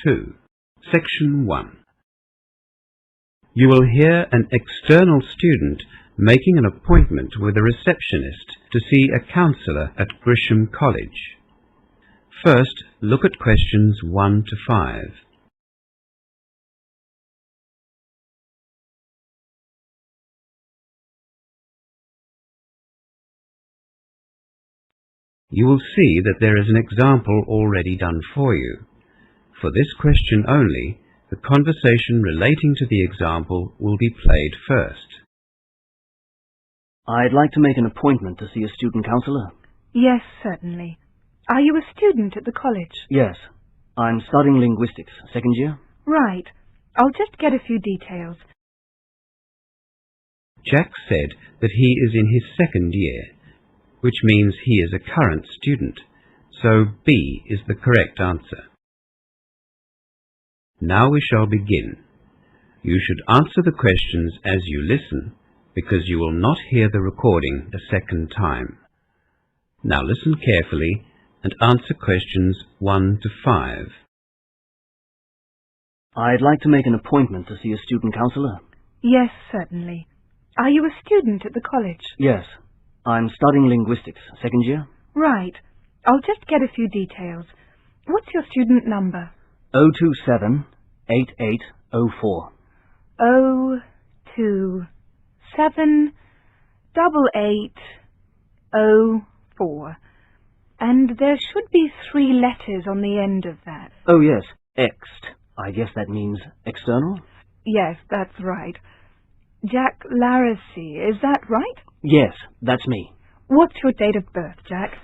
2. Section 1. You will hear an external student making an appointment with a receptionist to see a counsellor at Grisham College. First, look at questions 1 to 5. You will see that there is an example already done for you. For this question only, the conversation relating to the example will be played first. I'd like to make an appointment to see a student counsellor. Yes, certainly. Are you a student at the college? Yes. I'm studying linguistics, second year. Right. I'll just get a few details. Jack said that he is in his second year, which means he is a current student, so B is the correct answer. Now we shall begin. You should answer the questions as you listen, because you will not hear the recording a second time. Now listen carefully and answer questions 1 to 5. I'd like to make an appointment to see a student counsellor. Yes, certainly. Are you a student at the college? Yes. I'm studying linguistics, second year. Right. I'll just get a few details. What's your student number? 027 8804. 027 8804. And there should be 3 letters on the end of that. Oh yes, ext. I guess that means external? Yes, that's right. Jack Larissy, is that right? Yes, that's me. What's your date of birth, Jack?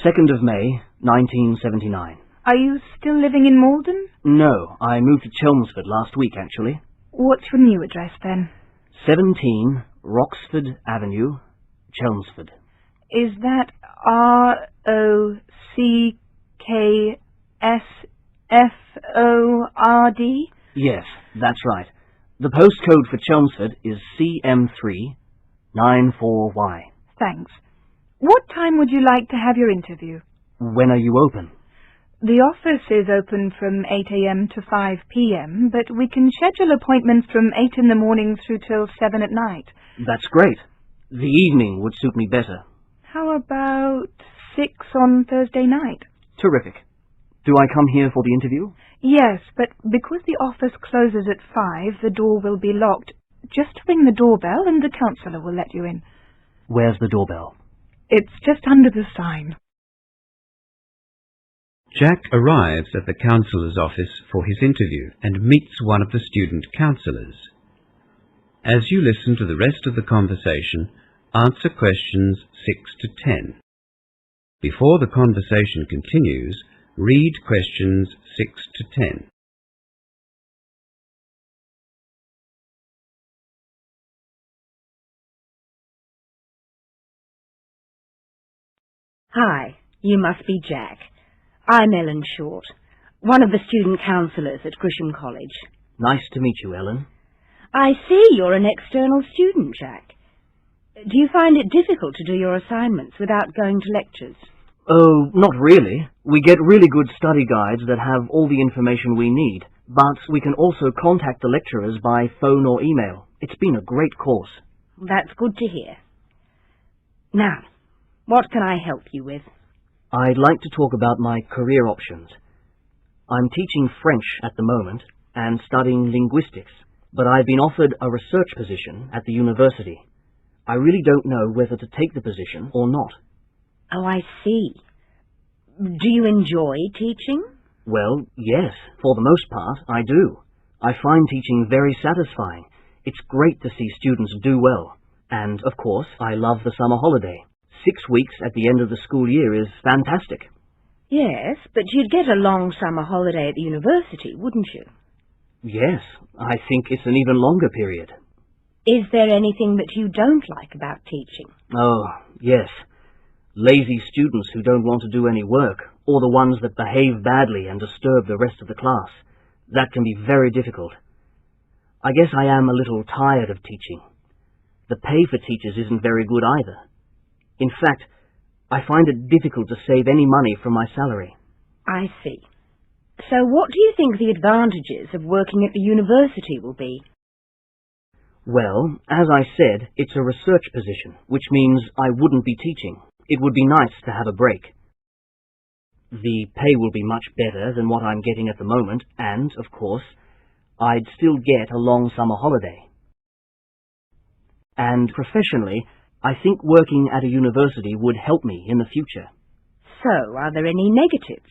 2nd of May, 1979. Are you still living in Malden? No, I moved to Chelmsford last week, actually. What's your new address, then? 17 Rocksford Avenue, Chelmsford. Is that Rocksford? Yes, that's right. The postcode for Chelmsford is CM3 94Y. Thanks. What time would you like to have your interview? When are you open? The office is open from 8 a.m. to 5 p.m., but we can schedule appointments from 8 in the morning through till 7 at night. That's great. The evening would suit me better. How about 6 on Thursday night? Terrific. Do I come here for the interview? Yes, but because the office closes at 5, the door will be locked. Just ring the doorbell and the counsellor will let you in. Where's the doorbell? It's just under the sign. Jack arrives at the counsellor's office for his interview and meets one of the student counsellors. As you listen to the rest of the conversation, answer questions 6 to 10. Before the conversation continues, read questions 6 to 10. Hi, you must be Jack. I'm Ellen Short, one of the student counsellors at Grisham College. Nice to meet you, Ellen. I see you're an external student, Jack. Do you find it difficult to do your assignments without going to lectures? Oh, not really. We get really good study guides that have all the information we need, but we can also contact the lecturers by phone or email. It's been a great course. That's good to hear. Now, what can I help you with? I'd like to talk about my career options. I'm teaching French at the moment and studying linguistics, but I've been offered a research position at the university. I really don't know whether to take the position or not. Oh, I see. Do you enjoy teaching? Well, yes, for the most part, I do. I find teaching very satisfying. It's great to see students do well. And, of course, I love the summer holiday. 6 weeks at the end of the school year is fantastic. Yes, but you'd get a long summer holiday at the university, wouldn't you? Yes, I think it's an even longer period. Is there anything that you don't like about teaching? Oh, yes. Lazy students who don't want to do any work, or the ones that behave badly and disturb the rest of the class. That can be very difficult. I guess I am a little tired of teaching. The pay for teachers isn't very good either. In fact, I find it difficult to save any money from my salary. I see. So what do you think the advantages of working at the university will be? Well, as I said, it's a research position, which means I wouldn't be teaching. It would be nice to have a break. The pay will be much better than what I'm getting at the moment, and, of course, I'd still get a long summer holiday. And professionally, I think working at a university would help me in the future. So, are there any negatives?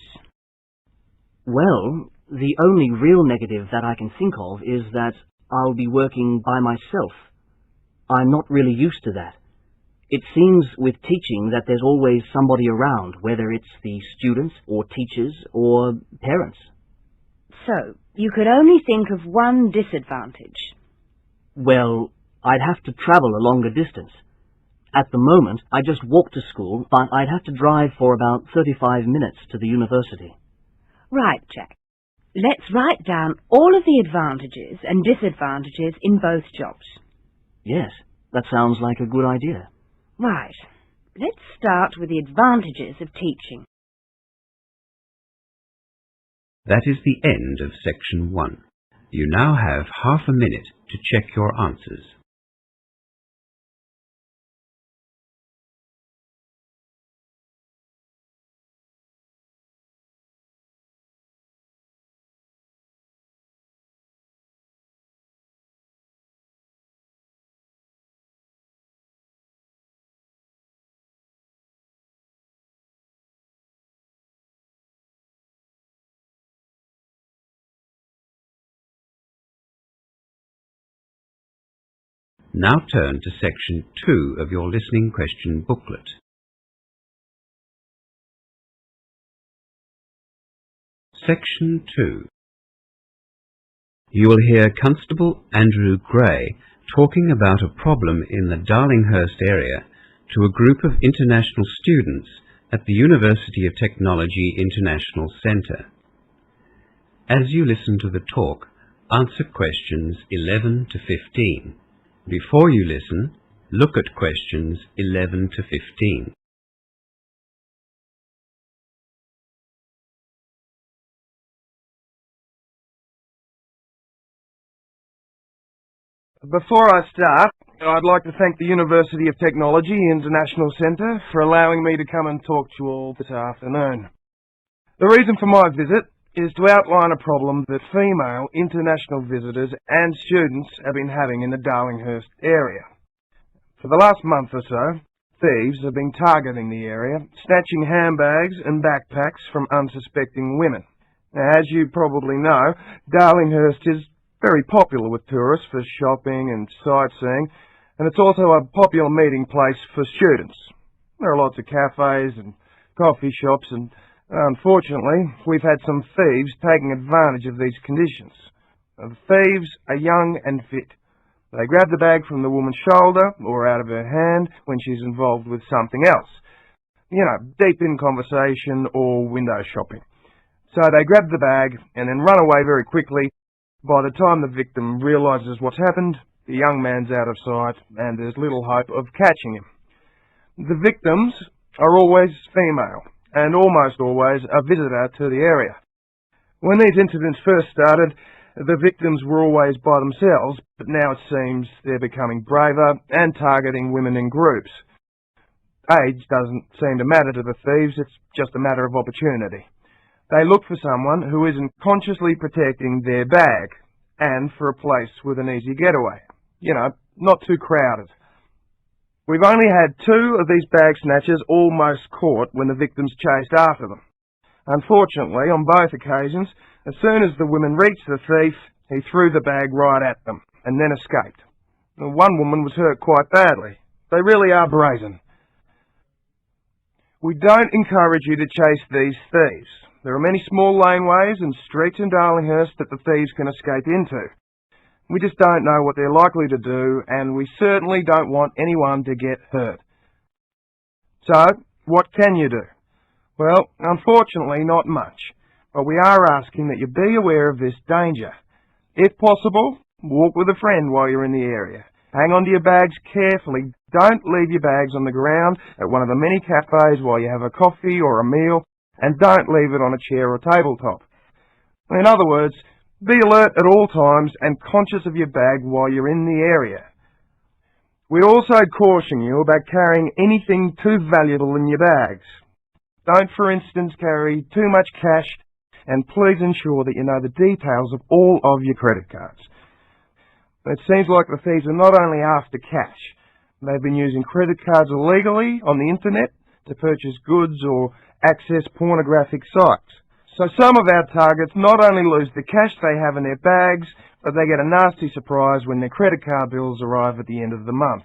Well, the only real negative that I can think of is that I'll be working by myself. I'm not really used to that. It seems with teaching that there's always somebody around, whether it's the students or teachers or parents. So, you could only think of one disadvantage. Well, I'd have to travel a longer distance. At the moment, I just walk to school, but I'd have to drive for about 35 minutes to the university. Right, Jack. Let's write down all of the advantages and disadvantages in both jobs. Yes, that sounds like a good idea. Right. Let's start with the advantages of teaching. That is the end of section 1. You now have half a minute to check your answers. Now turn to section 2 of your listening question booklet. Section 2. You will hear Constable Andrew Gray talking about a problem in the Darlinghurst area to a group of international students at the University of Technology International Centre. As you listen to the talk, answer questions 11 to 15. Before you listen, look at questions 11 to 15. Before I start, I'd like to thank the University of Technology International Centre for allowing me to come and talk to you all this afternoon. The reason for my visit is to outline a problem that female international visitors and students have been having in the Darlinghurst area. For the last month or so, thieves have been targeting the area, snatching handbags and backpacks from unsuspecting women. Now, as you probably know, Darlinghurst is very popular with tourists for shopping and sightseeing, and it's also a popular meeting place for students. There are lots of cafes and coffee shops, and unfortunately, we've had some thieves taking advantage of these conditions. The thieves are young and fit. They grab the bag from the woman's shoulder or out of her hand when she's involved with something else. You know, deep in conversation or window shopping. So they grab the bag and then run away very quickly. By the time the victim realises what's happened, the young man's out of sight and there's little hope of catching him. The victims are always female and almost always a visitor to the area. When these incidents first started, the victims were always by themselves, but now it seems they're becoming braver and targeting women in groups. Age doesn't seem to matter to the thieves, it's just a matter of opportunity. They look for someone who isn't consciously protecting their bag and for a place with an easy getaway. You know, not too crowded. We've only had 2 of these bag snatchers almost caught when the victims chased after them. Unfortunately, on both occasions, as soon as the women reached the thief, he threw the bag right at them and then escaped. One woman was hurt quite badly. They really are brazen. We don't encourage you to chase these thieves. There are many small laneways and streets in Darlinghurst that the thieves can escape into. We just don't know what they're likely to do, and we certainly don't want anyone to get hurt. So, what can you do? Well, unfortunately, not much. But we are asking that you be aware of this danger. If possible, walk with a friend while you're in the area. Hang on to your bags carefully. Don't leave your bags on the ground at one of the many cafes while you have a coffee or a meal, and don't leave it on a chair or tabletop. In other words, be alert at all times and conscious of your bag while you're in the area. We also caution you about carrying anything too valuable in your bags. Don't, for instance, carry too much cash, and please ensure that you know the details of all of your credit cards. It seems like the thieves are not only after cash, they've been using credit cards illegally on the internet to purchase goods or access pornographic sites. So some of our targets not only lose the cash they have in their bags, but they get a nasty surprise when their credit card bills arrive at the end of the month.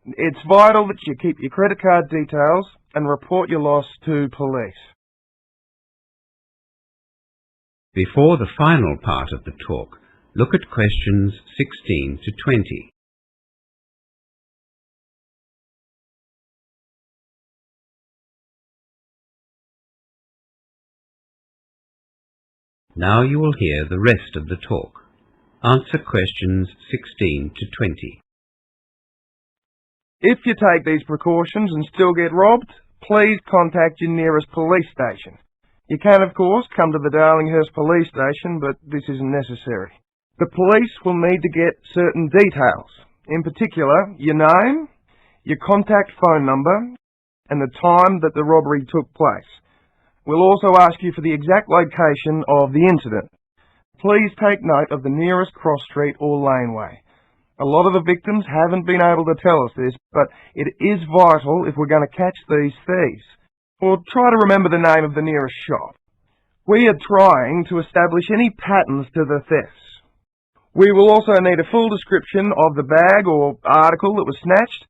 It's vital that you keep your credit card details and report your loss to police. Before the final part of the talk, look at questions 16 to 20. Now you will hear the rest of the talk. Answer questions 16 to 20. If you take these precautions and still get robbed, please contact your nearest police station. You can, of course, come to the Darlinghurst police station, but this isn't necessary. The police will need to get certain details, in particular your name, your contact phone number, and the time that the robbery took place. We'll also ask you for the exact location of the incident. Please take note of the nearest cross street or laneway. A lot of the victims haven't been able to tell us this, but it is vital if we're going to catch these thieves. Or try to remember the name of the nearest shop. We are trying to establish any patterns to the thefts. We will also need a full description of the bag or article that was snatched.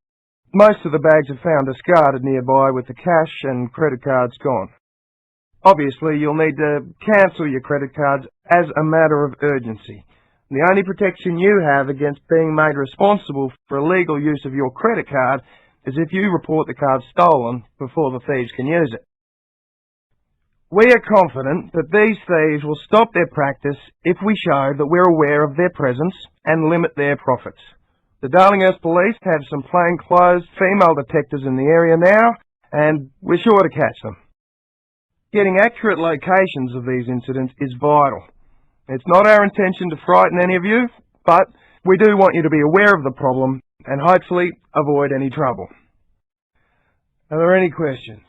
Most of the bags are found discarded nearby with the cash and credit cards gone. Obviously, you'll need to cancel your credit cards as a matter of urgency. The only protection you have against being made responsible for illegal use of your credit card is if you report the card stolen before the thieves can use it. We are confident that these thieves will stop their practice if we show that we're aware of their presence and limit their profits. The Darlinghurst Police have some plainclothes female detectives in the area now, and we're sure to catch them. Getting accurate locations of these incidents is vital. It's not our intention to frighten any of you, but we do want you to be aware of the problem and hopefully avoid any trouble. Are there any questions?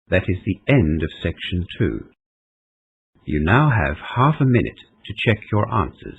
That is the end of section 2. You now have half a minute to check your answers.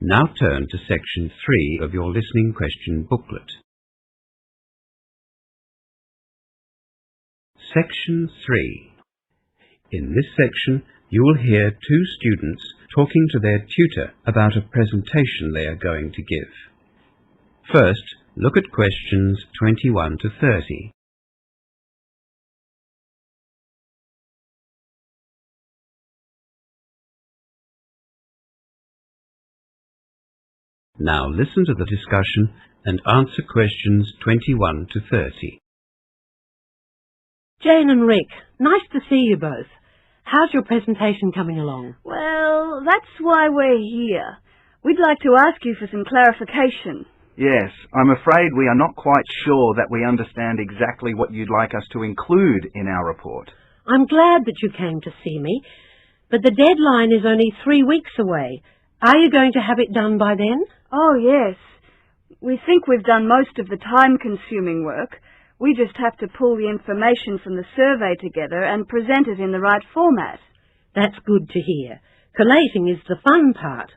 Now turn to section 3 of your listening question booklet. Section 3. In this section, you will hear two students talking to their tutor about a presentation they are going to give. First, look at questions 21 to 30. Now listen to the discussion and answer questions 21 to 30. Jane and Rick, nice to see you both. How's your presentation coming along? Well, that's why we're here. We'd like to ask you for some clarification. Yes, I'm afraid we are not quite sure that we understand exactly what you'd like us to include in our report. I'm glad that you came to see me, but the deadline is only 3 weeks away. Are you going to have it done by then? Oh, yes. We think we've done most of the time-consuming work. We just have to pull the information from the survey together and present it in the right format. That's good to hear. Collating is the fun part.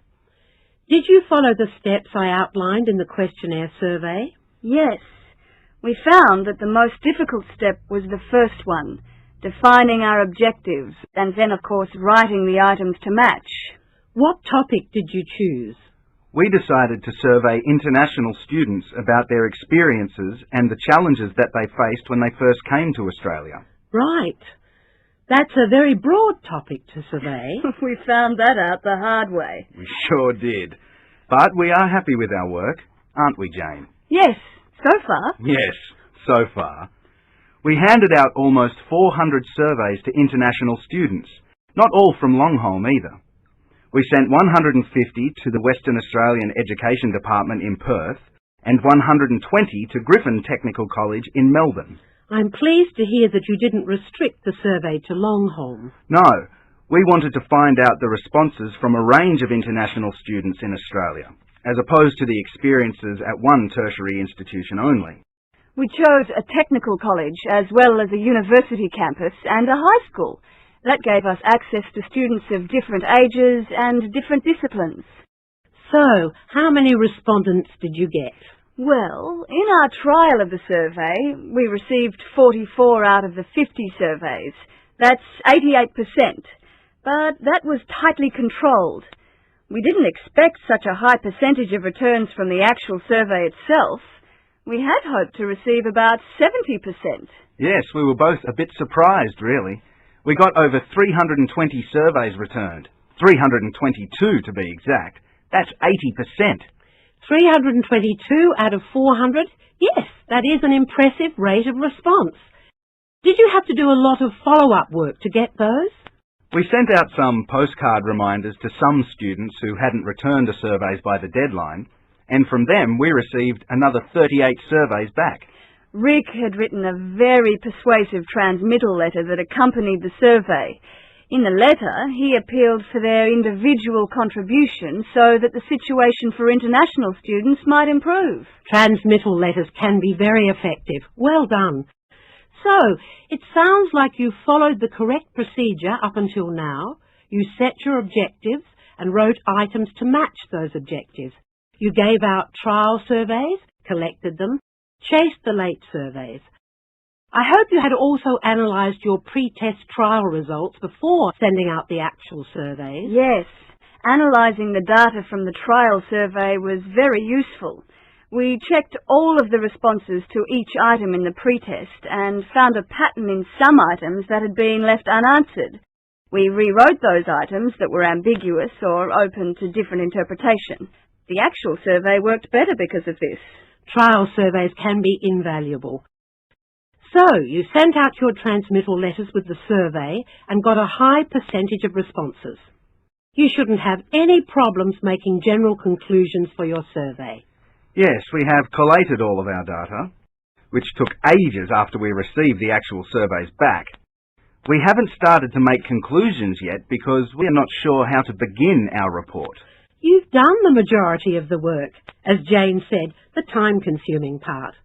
Did you follow the steps I outlined in the questionnaire survey? Yes. We found that the most difficult step was the first one, defining our objectives, and then, of course, writing the items to match. What topic did you choose? We decided to survey international students about their experiences and the challenges that they faced when they first came to Australia. Right. That's a very broad topic to survey. We found that out the hard way. We sure did. But we are happy with our work, aren't we, Jane? Yes, so far. Yes, so far. We handed out almost 400 surveys to international students, not all from Longholm either. We sent 150 to the Western Australian Education Department in Perth and 120 to Griffin Technical College in Melbourne. I'm pleased to hear that you didn't restrict the survey to Longholm. No, we wanted to find out the responses from a range of international students in Australia, as opposed to the experiences at one tertiary institution only. We chose a technical college as well as a university campus and a high school. That gave us access to students of different ages and different disciplines. So, how many respondents did you get? Well, in our trial of the survey, we received 44 out of the 50 surveys. That's 88%. But that was tightly controlled. We didn't expect such a high percentage of returns from the actual survey itself. We had hoped to receive about 70%. Yes, we were both a bit surprised, really. We got over 320 surveys returned. 322 to be exact. That's 80%. 322 out of 400? Yes, that is an impressive rate of response. Did you have to do a lot of follow-up work to get those? We sent out some postcard reminders to some students who hadn't returned the surveys by the deadline, and from them we received another 38 surveys back. Rick had written a very persuasive transmittal letter that accompanied the survey. In the letter, he appealed for their individual contribution so that the situation for international students might improve. Transmittal letters can be very effective. Well done. So, it sounds like you followed the correct procedure up until now. You set your objectives and wrote items to match those objectives. You gave out trial surveys, collected them, chased the late surveys. I hope you had also analysed your pre-test trial results before sending out the actual surveys. Yes, analysing the data from the trial survey was very useful. We checked all of the responses to each item in the pretest and found a pattern in some items that had been left unanswered. We rewrote those items that were ambiguous or open to different interpretation. The actual survey worked better because of this. Trial surveys can be invaluable. So, you sent out your transmittal letters with the survey and got a high percentage of responses. You shouldn't have any problems making general conclusions for your survey. Yes, we have collated all of our data, which took ages after we received the actual surveys back. We haven't started to make conclusions yet because we are not sure how to begin our report. You've done the majority of the work, as Jane said, the time-consuming part.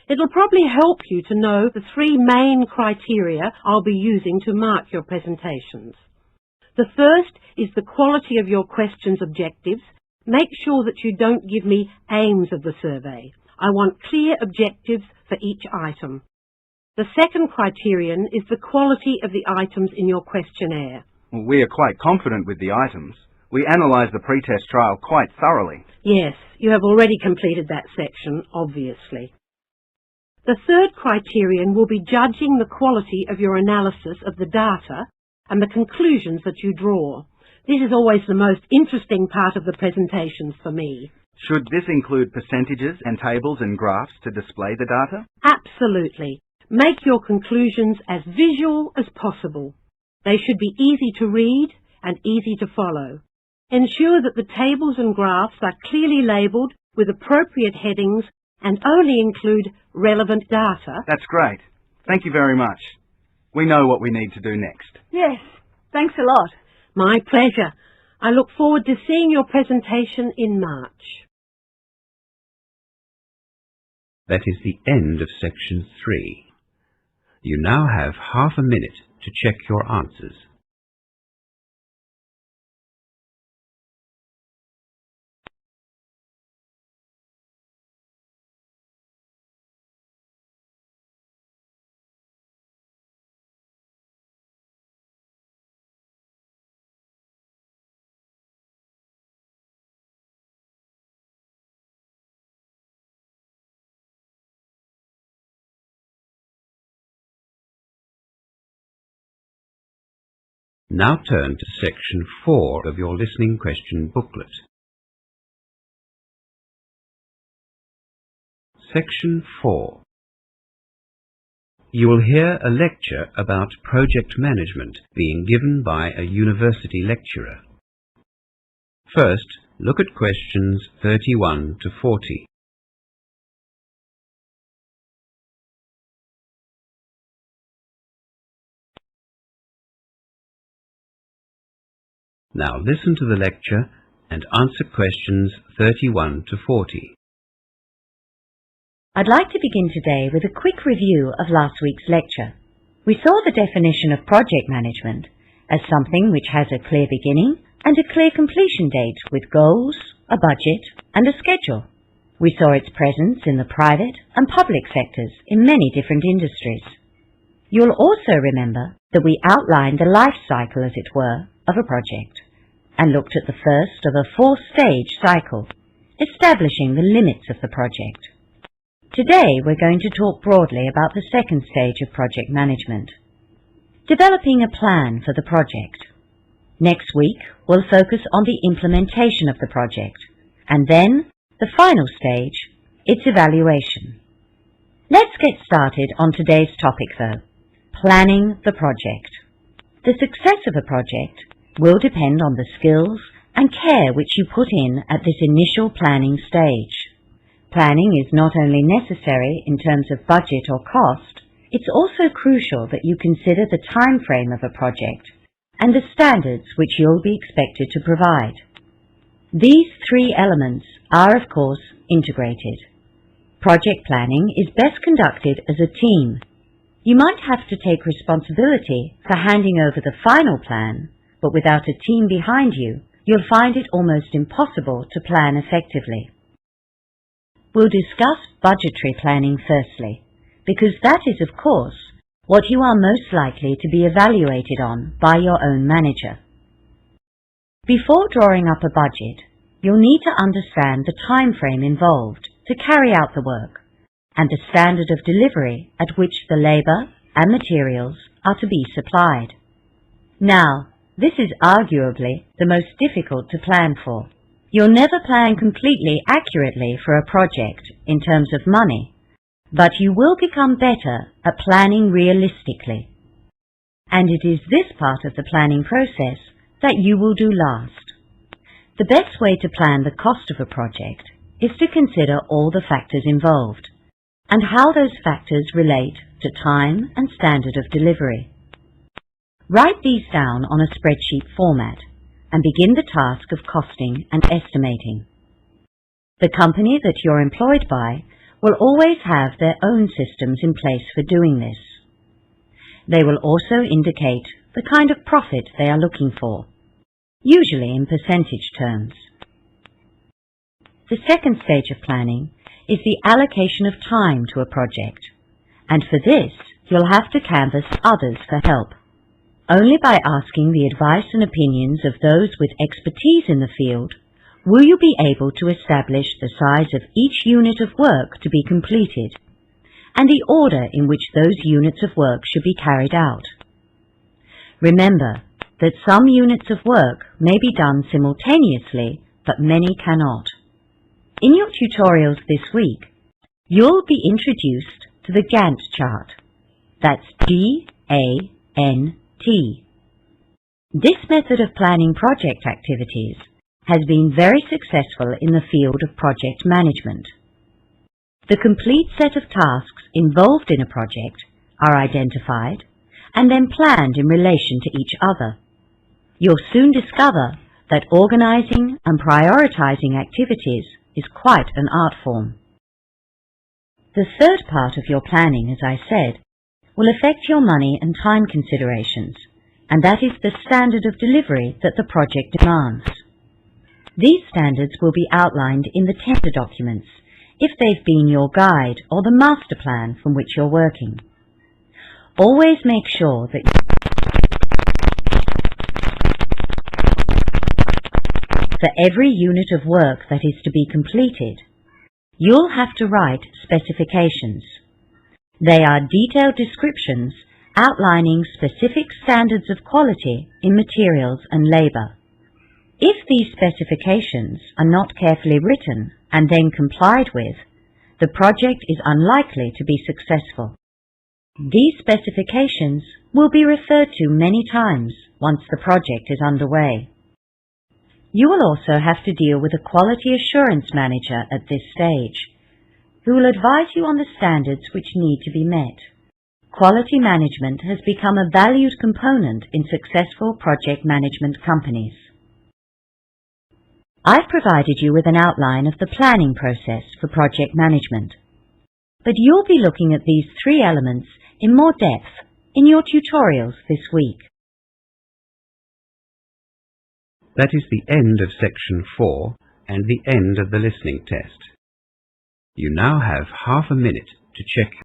It'll probably help you to know the three main criteria I'll be using to mark your presentations. The first is the quality of your questions' objectives. Make sure that you don't give me aims of the survey. I want clear objectives for each item. The second criterion is the quality of the items in your questionnaire. Well, we are quite confident with the items. We analysed the pretest trial quite thoroughly. Yes, you have already completed that section, obviously. The third criterion will be judging the quality of your analysis of the data and the conclusions that you draw. This is always the most interesting part of the presentations for me. Should this include percentages and tables and graphs to display the data? Absolutely. Make your conclusions as visual as possible. They should be easy to read and easy to follow. Ensure that the tables and graphs are clearly labelled with appropriate headings and only include relevant data. That's great. Thank you very much. We know what we need to do next. Yes, thanks a lot. My pleasure. I look forward to seeing your presentation in March. That is the end of section 3. You now have half a minute to check your answers. Now turn to section 4 of your listening question booklet. Section 4. You will hear a lecture about project management being given by a university lecturer. First, look at questions 31 to 40. Now listen to the lecture and answer questions 31 to 40. I'd like to begin today with a quick review of last week's lecture. We saw the definition of project management as something which has a clear beginning and a clear completion date with goals, a budget, and a schedule. We saw its presence in the private and public sectors in many different industries. You'll also remember that we outlined the life cycle, as it were, of a project and looked at the first of a 4-stage cycle, establishing the limits of the project. Today we're going to talk broadly about the second stage of project management, developing a plan for the project. Next week we'll focus on the implementation of the project, and then the final stage, its evaluation. Let's get started on today's topic though, planning the project. The success of a project will depend on the skills and care which you put in at this initial planning stage. Planning is not only necessary in terms of budget or cost, it's also crucial that you consider the time frame of a project and the standards which you'll be expected to provide. These 3 elements are, of course, integrated. Project planning is best conducted as a team. You might have to take responsibility for handing over the final plan, but without a team behind you, you'll find it almost impossible to plan effectively. We'll discuss budgetary planning firstly, because that is, of course, what you are most likely to be evaluated on by your own manager. Before drawing up a budget, you'll need to understand the time frame involved to carry out the work and the standard of delivery at which the labour and materials are to be supplied. Now, this is arguably the most difficult to plan for. You'll never plan completely accurately for a project in terms of money, but you will become better at planning realistically. And it is this part of the planning process that you will do last. The best way to plan the cost of a project is to consider all the factors involved and how those factors relate to time and standard of delivery. Write these down on a spreadsheet format and begin the task of costing and estimating. The company that you're employed by will always have their own systems in place for doing this. They will also indicate the kind of profit they are looking for, usually in percentage terms. The second stage of planning is the allocation of time to a project, and for this you'll have to canvass others for help. Only by asking the advice and opinions of those with expertise in the field will you be able to establish the size of each unit of work to be completed and the order in which those units of work should be carried out. Remember that some units of work may be done simultaneously, but many cannot. In your tutorials this week, you'll be introduced to the Gant Chart. That's G-A-N-T. This method of planning project activities has been very successful in the field of project management. The complete set of tasks involved in a project are identified and then planned in relation to each other. You'll soon discover that organizing and prioritizing activities is quite an art form. The third part of your planning, as I said, will affect your money and time considerations, and that is the standard of delivery that the project demands. These standards will be outlined in the tender documents, if they've been your guide or the master plan from which you're working. Always make sure that for every unit of work that is to be completed, you'll have to write specifications. They are detailed descriptions outlining specific standards of quality in materials and labour. If these specifications are not carefully written and then complied with, the project is unlikely to be successful. These specifications will be referred to many times once the project is underway. You will also have to deal with a quality assurance manager at this stage, who will advise you on the standards which need to be met. Quality management has become a valued component in successful project management companies. I've provided you with an outline of the planning process for project management, but you'll be looking at these three elements in more depth in your tutorials this week. That is the end of section 4 and the end of the listening test. You now have half a minute to check